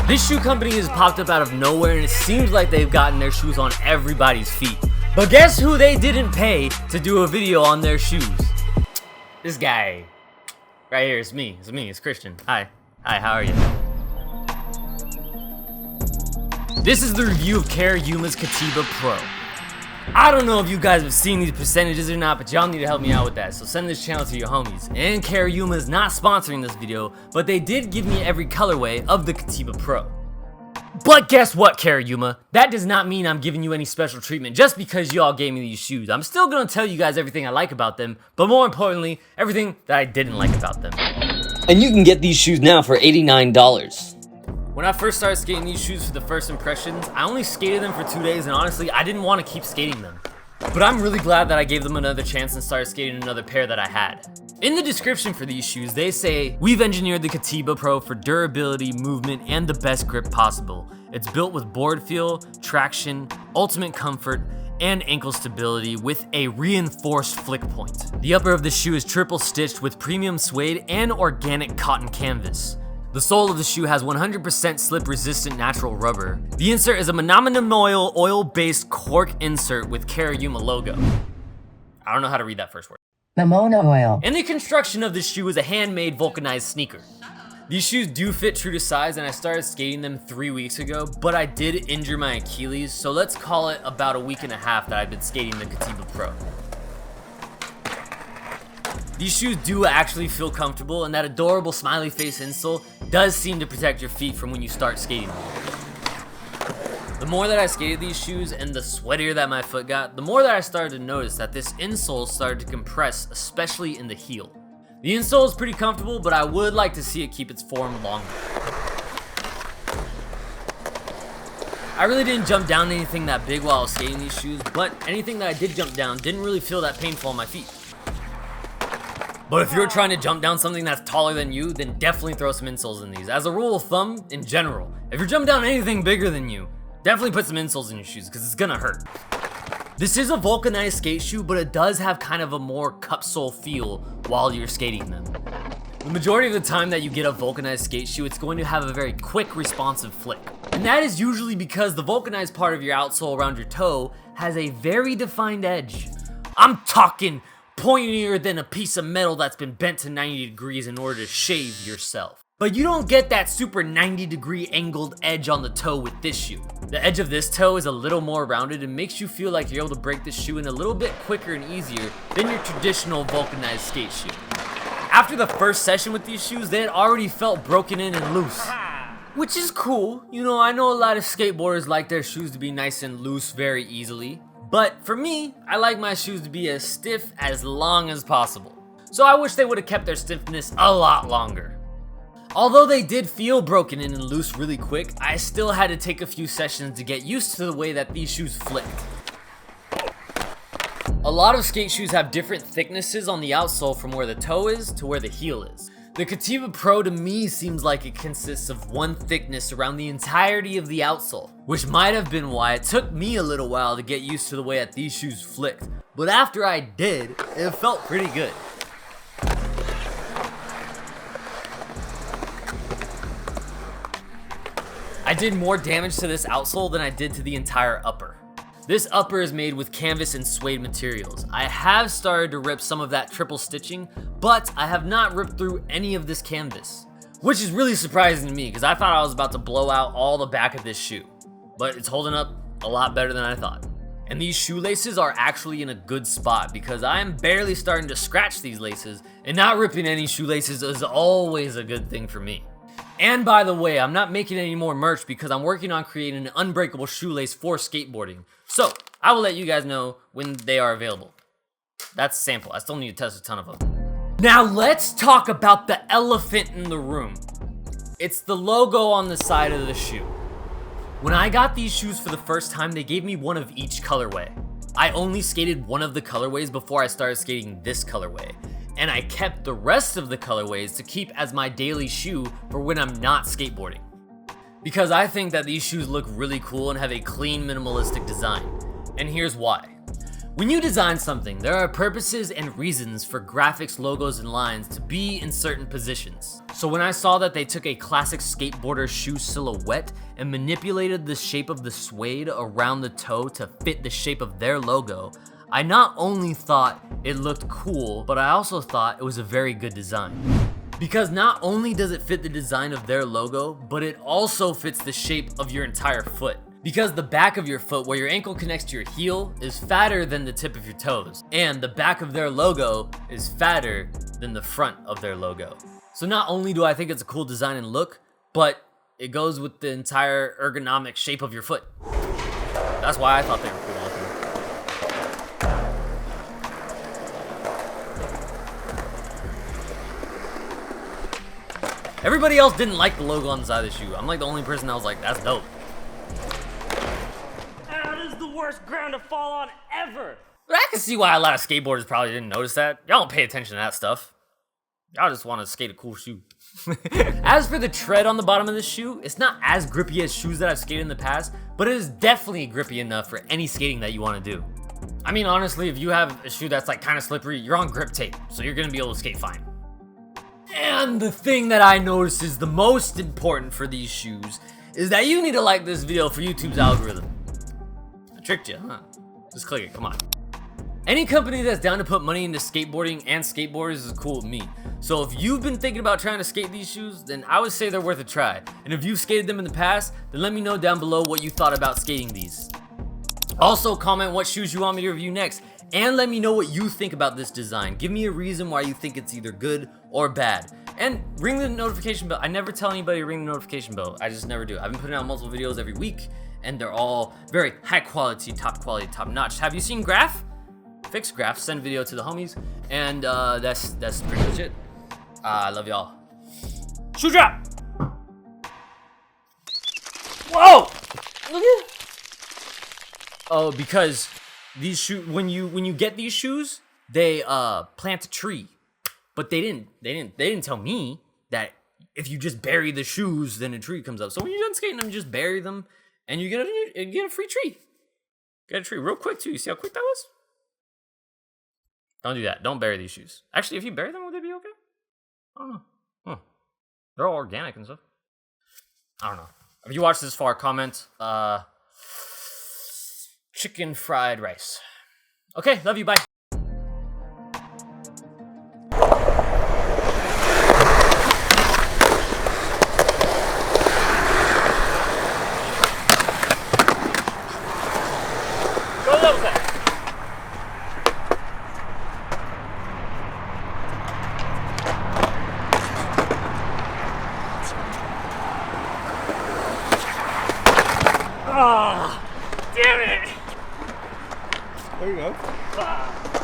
This shoe company has popped up out of nowhere and it seems like they've gotten their shoes on everybody's feet. But guess who they didn't pay to do a video on their shoes? This guy. Right here, it's me, it's Christian. Hi, how are you? This is the review of CARIUMA's Catiba Pro. I don't know if you guys have seen these percentages or not, but y'all need to help me out with that, so send this channel to your homies. And CARIUMA is not sponsoring this video, but they did give me every colorway of the Catiba Pro. But guess what, CARIUMA? That does not mean I'm giving you any special treatment just because y'all gave me these shoes. I'm still gonna tell you guys everything I like about them, but more importantly, everything that I didn't like about them. And you can get these shoes now for $89. When I first started skating these shoes for the first impressions, I only skated them for 2 days and honestly, I didn't want to keep skating them. But I'm really glad that I gave them another chance and started skating another pair that I had. In the description for these shoes, they say, "We've engineered the Catiba Pro for durability, movement, and the best grip possible. It's built with board feel, traction, ultimate comfort, and ankle stability with a reinforced flick point. The upper of the shoe is triple stitched with premium suede and organic cotton canvas. The sole of the shoe has 100% slip-resistant natural rubber. The insert is a monomer oil-based cork insert with CARIUMA logo." I don't know how to read that first word. Mamona oil. And the construction of this shoe is a handmade vulcanized sneaker. These shoes do fit true to size and I started skating them 3 weeks ago, but I did injure my Achilles, so let's call it about a week and a half that I've been skating the Catiba Pro. These shoes do actually feel comfortable, and that adorable smiley face insole does seem to protect your feet from when you start skating them. The more that I skated these shoes and the sweatier that my foot got, the more that I started to notice that this insole started to compress, especially in the heel. The insole is pretty comfortable, but I would like to see it keep its form longer. I really didn't jump down anything that big while I was skating these shoes, but anything that I did jump down didn't really feel that painful on my feet. But if you're trying to jump down something that's taller than you, then definitely throw some insoles in these. As a rule of thumb, in general, if you're jumping down anything bigger than you, definitely put some insoles in your shoes because it's gonna hurt. This is a vulcanized skate shoe, but it does have kind of a more cup sole feel while you're skating them. The majority of the time that you get a vulcanized skate shoe, it's going to have a very quick, responsive flick. And that is usually because the vulcanized part of your outsole around your toe has a very defined edge. I'm talking pointier than a piece of metal that's been bent to 90 degrees in order to shave yourself. But you don't get that super 90-degree angled edge on the toe with this shoe. The edge of this toe is a little more rounded and makes you feel like you're able to break this shoe in a little bit quicker and easier than your traditional vulcanized skate shoe. After the first session with these shoes, they had already felt broken in and loose. Which is cool. You know, I know a lot of skateboarders like their shoes to be nice and loose very easily. But for me, I like my shoes to be as stiff as long as possible. So I wish they would have kept their stiffness a lot longer. Although they did feel broken in and loose really quick, I still had to take a few sessions to get used to the way that these shoes flicked. A lot of skate shoes have different thicknesses on the outsole from where the toe is to where the heel is. The Catiba Pro to me seems like it consists of one thickness around the entirety of the outsole, which might have been why it took me a little while to get used to the way that these shoes flicked. But after I did, it felt pretty good. I did more damage to this outsole than I did to the entire upper. This upper is made with canvas and suede materials. I have started to rip some of that triple stitching, but I have not ripped through any of this canvas, which is really surprising to me because I thought I was about to blow out all the back of this shoe, but it's holding up a lot better than I thought. And these shoelaces are actually in a good spot because I am barely starting to scratch these laces, and not ripping any shoelaces is always a good thing for me. And by the way, I'm not making any more merch because I'm working on creating an unbreakable shoelace for skateboarding. So, I will let you guys know when they are available. That's a sample. I still need to test a ton of them. Now let's talk about the elephant in the room. It's the logo on the side of the shoe. When I got these shoes for the first time, they gave me one of each colorway. I only skated one of the colorways before I started skating this colorway. And I kept the rest of the colorways to keep as my daily shoe for when I'm not skateboarding. Because I think that these shoes look really cool and have a clean, minimalistic design. And here's why. When you design something, there are purposes and reasons for graphics, logos, and lines to be in certain positions. So when I saw that they took a classic skateboarder shoe silhouette and manipulated the shape of the suede around the toe to fit the shape of their logo, I not only thought it looked cool, but I also thought it was a very good design. Because not only does it fit the design of their logo, but it also fits the shape of your entire foot. Because the back of your foot, where your ankle connects to your heel, is fatter than the tip of your toes. And the back of their logo is fatter than the front of their logo. So not only do I think it's a cool design and look, but it goes with the entire ergonomic shape of your foot. That's why I thought they were cool looking. Everybody else didn't like the logo on the side of the shoe. I'm like the only person that was like, that's dope. Worst ground to fall on ever. But I can see why a lot of skateboarders probably didn't notice that. Y'all don't pay attention to that stuff. Y'all just want to skate a cool shoe. As for the tread on the bottom of this shoe, it's not as grippy as shoes that I've skated in the past, but it is definitely grippy enough for any skating that you want to do. I mean, honestly, if you have a shoe that's like kind of slippery, you're on grip tape, so you're going to be able to skate fine. And the thing that I noticed is the most important for these shoes is that you need to like this video for YouTube's algorithm. Tricked you, huh? Just click it, come on. Any company that's down to put money into skateboarding and skateboarders is cool with me. So if you've been thinking about trying to skate these shoes, then I would say they're worth a try. And if you've skated them in the past, then let me know down below what you thought about skating these. Also comment what shoes you want me to review next, and let me know what you think about this design. Give me a reason why you think it's either good or bad. And ring the notification bell. I never tell anybody to ring the notification bell. I just never do. I've been putting out multiple videos every week, and they're all very high quality, top notch. Have you seen Graph? Fix Graph, send video to the homies, and that's pretty much it. I love y'all. Shoe drop! Whoa! Look at. Oh, because these shoes, when you get these shoes, they plant a tree, but they didn't tell me that if you just bury the shoes, then a tree comes up. So when you're done skating them, just bury them. And you get a free tree. Get a tree real quick too. You see how quick that was? Don't do that. Don't bury these shoes. Actually, if you bury them, would they be okay? I don't know. They're all organic and stuff. I don't know. If you watched this far, comment chicken fried rice. Okay, love you. Bye. Ah, damn it! There you go. Ah.